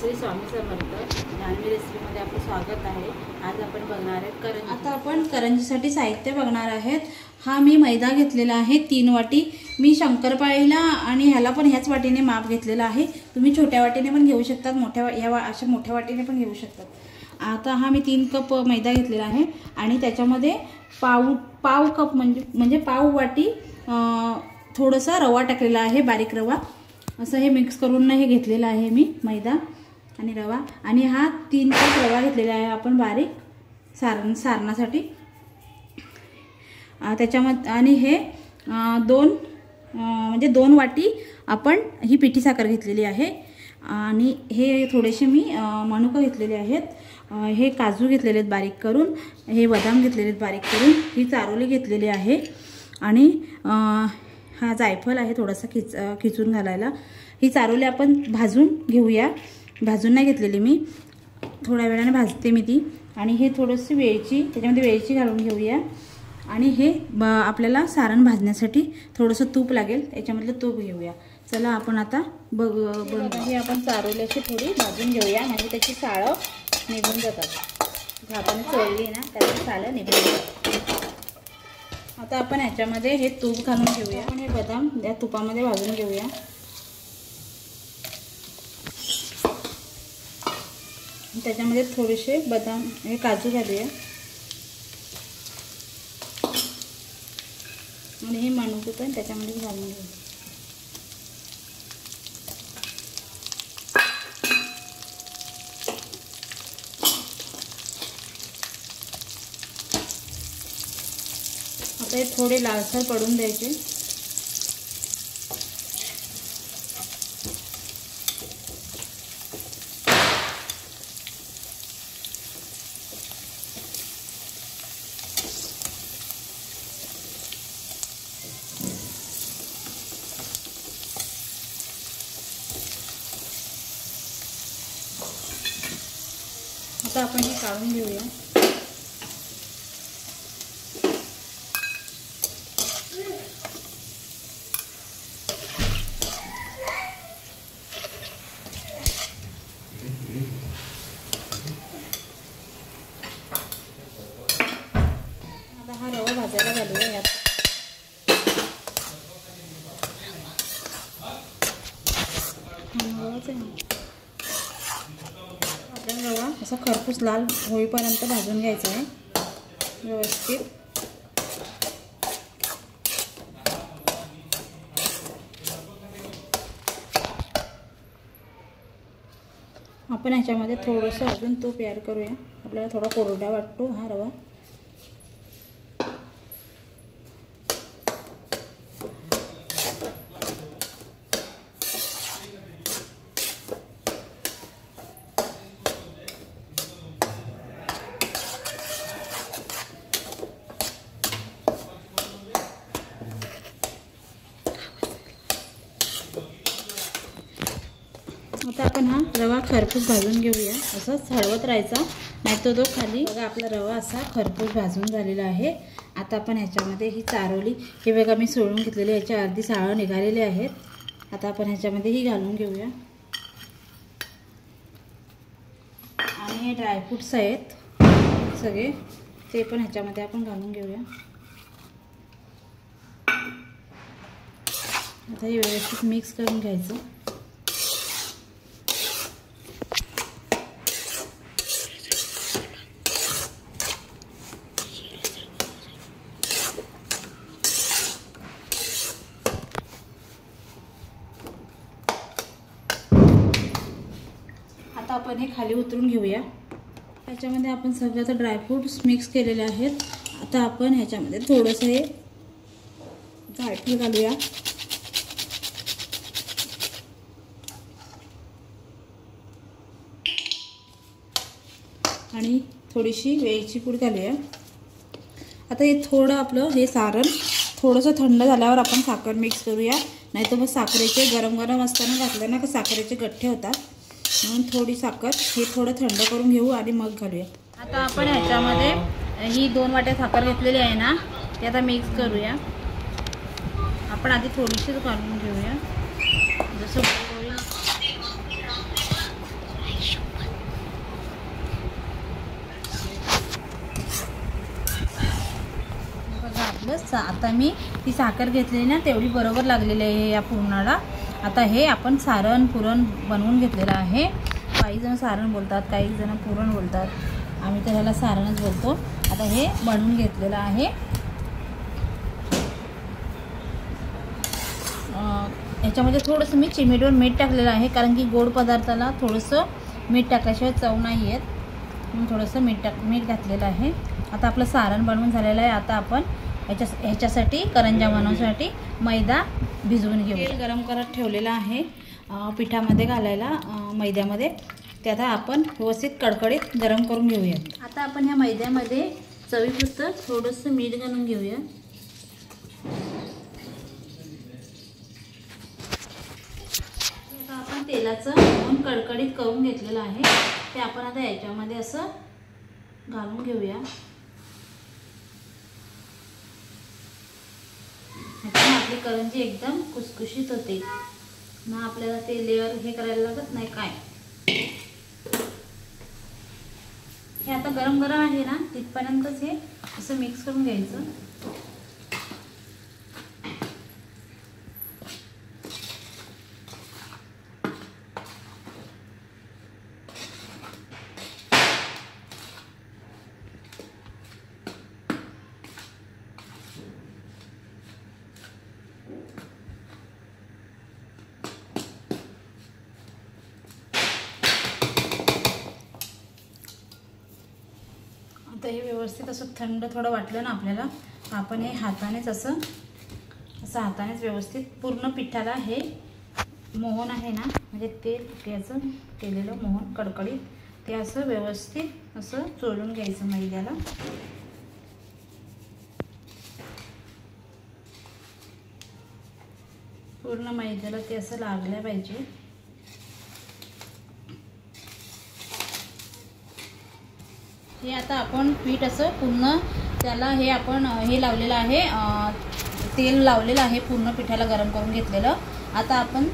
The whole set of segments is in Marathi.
श्री स्वामी समर्थ जान्हवी रेसिपीमध्ये आपलं स्वागत आहे। आज आपण बघणार आहेत करंजी। आता आपण करंजीसाठी साहित्य बघणार आहेत। हा मी मैदा घेतलेला आहे 3 वाटी। मी शंकरपाळीला आणि ह्याला पण ह्याच वाटीने माप घेतलेला आहे। तुम्ही छोट्या वाटीने पण घेऊ शकतात, अशा मोठ्या वाटीने पण घेऊ शकतात। आता हा मी 3 कप मैदा घेतलेला आहे आणि त्याच्यामध्ये पाव कप म्हणजे पाव वाटी थोडासा रवा टाकलेला आहे, बारीक रवा। असं हे मिक्स करून हे घेतलेला आहे मी मैदा आणि रवा। आणि हा 3 कप रवा घेतलेला आहे आपण बारीक सारणासाठी त्याच्यामध्ये। आणि हे 2 वाटी आपण ही पिठी साखर घेतलेली आहे। आणि हे थोडेसे मी मनुके घेतलेले आहेत। हे काजू घेतलेले आहेत बारीक करून, हे बदाम घेतलेले आहेत बारीक करून, ही चारोली घेतलेली आहे आणि हा जायफळ आहे थोडासा खिचून घालायला। ही चारोली आपण भाजून घेऊया, भाजून नाही घेतलेली मी, थोड्या वेळाने भाजते मी ती। आणि हे थोडीशी वेलची, त्याच्यामध्ये वेलची घालून घेऊया। आणि हे आपल्याला सारण भाजण्यासाठी थोडंसं तूप लागेल, त्याच्यामधलं तूप घेऊया। चला आपण आता हे आपण चारोली अशी थोडी भाजून घेऊया, म्हणजे त्याची साळं निघून जातात। आपण चोळली ना त्याची साळं निघून जातात। आता आपण ह्याच्यामध्ये हे तूप घालून घेऊया। आपण हे बदाम या तुपामध्ये भाजून घेऊया। त्याच्यामध्ये थोडेसे बदाम हे काजू घालूया आणि हे मनुके पण त्याच्यामध्ये घालून घेऊया। आता हे थोडे लालसर पडून द्यायचे। आता आपण हे काढून घेऊया। आता हा रवा भाजायला घालूया यात। आपल्याला रवा असा खरपूस लाल होईपर्यंत भाजून घ्यायचा आहे व्यवस्थित। आपण ह्याच्यामध्ये थोडंसं अजून तूप ॲड करूया, आपल्याला थोडा कोरडा वाटतो हा रवा। आता आपण हा रवा खरपूस भाजून घेऊया, असंच हलवत राहायचा, नाहीतर तो खाली। बघा आपला रवा असा खरपूस भाजून झालेला आहे। आता आपण ह्याच्यामध्ये ही चारोली, हे बघा मी सोडून घेतलेली, याच्या अर्धी साळं निघालेले आहेत। आता आपण ह्याच्यामध्ये ही घालून घेऊया। आणि हे ड्रायफ्रूट्स आहेत सगळे, ते पण ह्याच्यामध्ये आपण घालून घेऊया। आता हे व्यवस्थित मिक्स करून घ्यायचं। आता आपण हे खाली उतरून घेऊया। ह्याच्यामध्ये आपण सगळे आता ड्रायफ्रूट्स मिक्स केलेले आहेत। आता आपण ह्याच्यामध्ये थोडंसं हे जायफळ घालूया आणि थोडीशी वेलची पूड घालूया। आता हे थोडं आपलं हे सारण थोडंसं थंड झाल्यावर आपण साखर मिक्स करूया, नाहीतर मग साखरेचे गरम असताना घातलं ना की साखरेचे गठ्ठे होतात, म्हणून थोडी साखर हे थोडं थंड करून घेऊ आणि मग घालूया। आता आपण ह्याच्यामध्ये ही 2 वाट्या साखर घेतलेली आहे ना, ते आता मिक्स करूया। आपण आधी थोडीशीच घालून घेऊया, जसं आता मी ती साखर घेतलेली ना तेवढी बरोबर लागलेली आहे या पुरणाला. आता हे आपण सारण पुरण बनवून घेतलेलं आहे. काही जण सारण बोलतात, काही जण पुरण बोलतात, आम्ही तर ह्याला सारणच बोलतो. आता हे बनवून घेतलेलं आहे. याच्यामध्ये थोडंसं मी चिमूटभर मीठ टाकलेलं आहे, कारण की गोड पदार्थाला थोडंसं मीठ टाकल्याशिवाय चव नाही येत, म्हणून थोडंसं मीठ घातलेलं आहे. आता आपलं सारण बनवून झालेलं आहे. आता आपण ह्याच्यासाठी करंज्या बनवण्यासाठी मैदा भिजवून घेऊ. तेल गरम करत ठेवलेलं आहे पिठामध्ये घालायला, मैद्यामध्ये. ते आता आपण व्यवस्थित कडकडीत गरम करून घेऊया. आता आपण ह्या मैद्यामध्ये चवीपुरतं थोडंसं मीठ घालून घेऊया. आता आपण तेलाचं मोहन कडकडीत करून घेतलेलं आहे, ते आपण आता याच्यामध्ये असं घालून घेऊया. ह्याच्याने आपली करंजी एकदम खुसखुशीत होते ना, आपल्याला ते लेअर हे करायला लागत नाही काय. हे आता गरम गरम आहे ना, तिथपर्यंतच हे असं मिक्स करून घ्यायचं. आता हे व्यवस्थित असं थंड थोडं वाटलं ना आपल्याला, आपण हे हातानेच असं हातानेच व्यवस्थित पूर्ण पिठाला हे मोहन आहे ना, म्हणजे त्याचं केलेलं मोहन कडकडीत, ते असं व्यवस्थित असं चोळून घ्यायचं मैद्याला. पूर्ण मैद्याला ते असं लागलं पाहिजे. हे आता आपण पीठ असं पूर्ण त्याला हे आपण हे लावलेलं आहे, तेल लावलेलं आहे पूर्ण पिठाला गरम करून घेतलेलं. आता आपण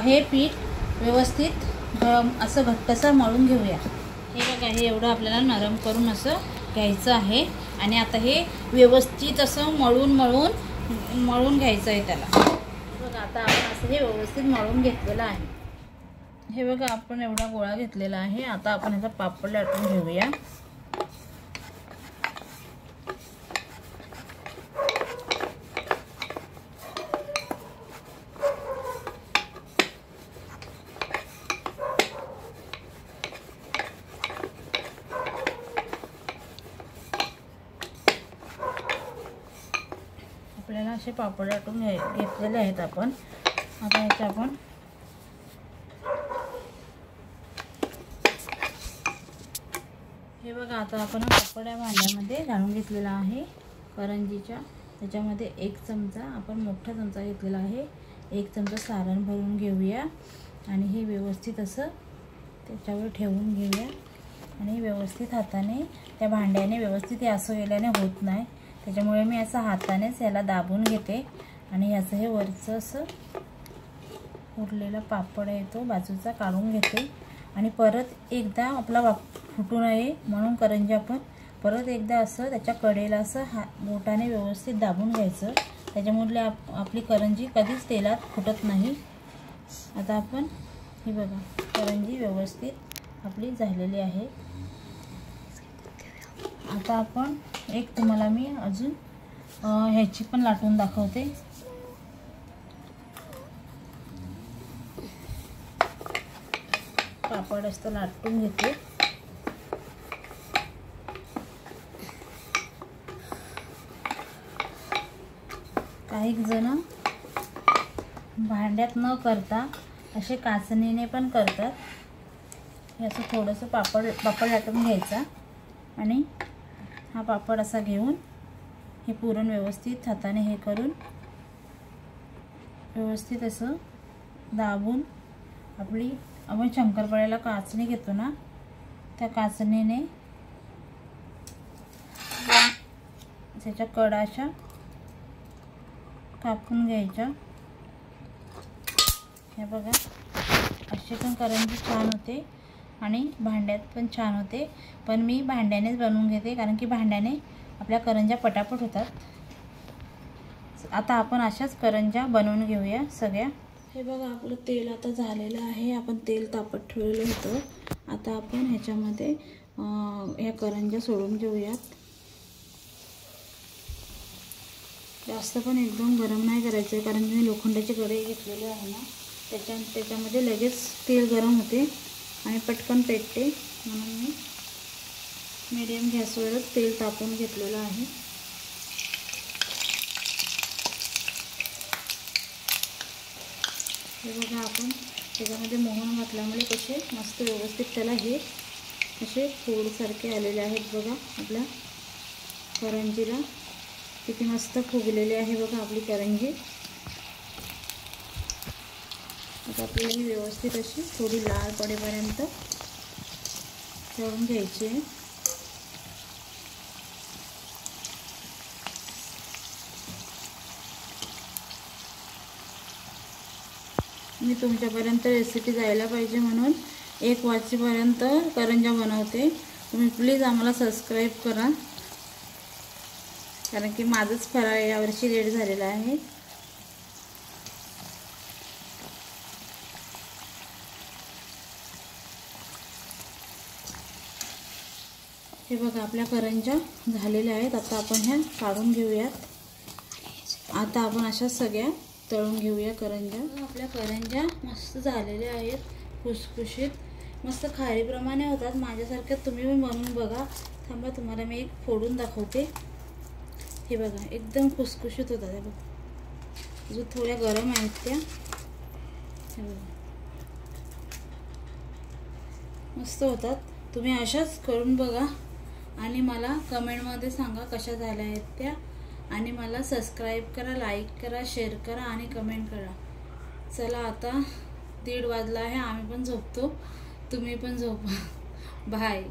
हे पीठ व्यवस्थित असं घट्टसर मळून घेऊया. हे बघा, हे एवढं आपल्याला नरम करून असं घ्यायचं आहे. आणि आता हे व्यवस्थित असं मळून घ्यायचं आहे त्याला. बघा, आता आपण असं हे व्यवस्थित मळून घेतलेलं आहे. हे बघा, आपण एवढा गोळा घेतलेला आहे. आता आपण ह्याचा पापड लाटून घेऊया. आपल्याला असे पापड लाटून घेतलेले आहेत आपण. आता ह्याचे आपण हे बघा, आता आपण पापड या भांड्यामध्ये घालून घेतलेला आहे करंजीच्या. त्याच्यामध्ये 1 चमचा आपण मोठा चमचा घेतलेला आहे, 1 चमचा सारण भरून घेऊया. आणि हे व्यवस्थित असं त्याच्यावर ठेवून घेऊया. आणि व्यवस्थित हाताने त्या भांड्याने व्यवस्थित हे असं केल्याने होत नाही, त्याच्यामुळे मी असं हातानेच याला दाबून घेते. आणि याचं हे वरचं असं उरलेला पापड आहे तो बाजूचा काढून घेते. आणि परत एकदा आपला फुटू नये म्हणून करंजी आपण परत एकदा असं त्याच्या कडेला असं बोटाने व्यवस्थित दाबून घ्यायचं. त्याच्यामुळे आपली करंजी कधीच तेलात फुटत नाही. आता आपण ही बघा, करंजी व्यवस्थित आपली झालेली आहे. आता आपण तुम्हाला मी अजून ह्याची पण लाटून दाखवते. पापड असतं लाटून घेते. काही जण भांड्यात न करता असे काचणीने पण करतात. हे असं थोडंसं पापड लाटून घ्यायचा आणि हा पापड असा घेऊन हे पुरण व्यवस्थित हाताने हे करून व्यवस्थित असं दाबून आपण शंकरपाळ्याला काचणी घेतो ना, त्या काचणीने त्याच्या कडा अशा कापून घ्यायच्या. हे बघा, अशी पण करंजी छान होते आणि भांड्यात पण छान होते. पण मी भांड्यानेच बनवून घेते, कारण की भांड्याने आपल्या करंज्या पटापट होतात. आता आपण अशाच करंज्या बनवून घेऊया सगळ्या। हे बघा आपलं तेल आता झालेलं आहे। आपण तेल तापत ठेवलेलं होतं। आता आपण ह्याच्यामध्ये ह्या करंज्या सोडून घेऊयात। जास्त पण एकदम गरम नाही करायचं, कारण मी लोखंडाचे कढई घेतलेले आहे ना, त्याच्यामध्ये लगेच तेल गरम होते आणि पटकन पेटते, म्हणून मी मीडियम गॅसवरच तेल तापवून घेतलेलं आहे। हे बघा आपण त्याच्यामध्ये मोहन घातल्यामुळे कसे मस्त व्यवस्थित त्याला हे असे फोडसारखे आलेले आहेत। बघा आपल्या करंजीला किती मस्त फुगलेली आहे बघा आपली करंजी। आता आपल्याला व्यवस्थित अशी थोडी लाल पडेपर्यंत तळून घ्यायची आहे। मी तुमच्यापर्यंत रेसिपी जायला पाहिजे म्हणून 1 वाजेपर्यंत करंज्या बनवते। तुम्ही प्लीज आम्हाला सबस्क्राईब करा, कारण की माझंच फराळ यावर्षी लेट झालेला आहे। हे बघा आपल्या करंज्या झालेल्या आहेत। आता आपण ह्या काढून घेऊयात। आता आपण अशा सगळ्या तळून घेऊया करंज्या। आपल्या करंज्या मस्त झालेल्या आहेत, खुसखुशीत, मस्त खारीप्रमाणे होतात। माझ्यासारख्या तुम्ही पण बनवून बघा। थांबा तुम्हाला मी एक फोडून दाखवते। हे बघा एकदम खुसखुशीत होतात। हे बघा अजून थोड्या गरम आहेत त्या। हे बघा मस्त होतात। तुम्ही अशाच करून बघा आणि मला कमेंटमध्ये सांगा कशा झाल्या आहेत त्या। आणि मला सबस्क्राईब करा, लाईक करा, शेअर करा आणि कमेंट करा। चला आता 1:30 वाजला आहे, आम्ही पण झोपतो, तुम्ही पण झोपा। बाय।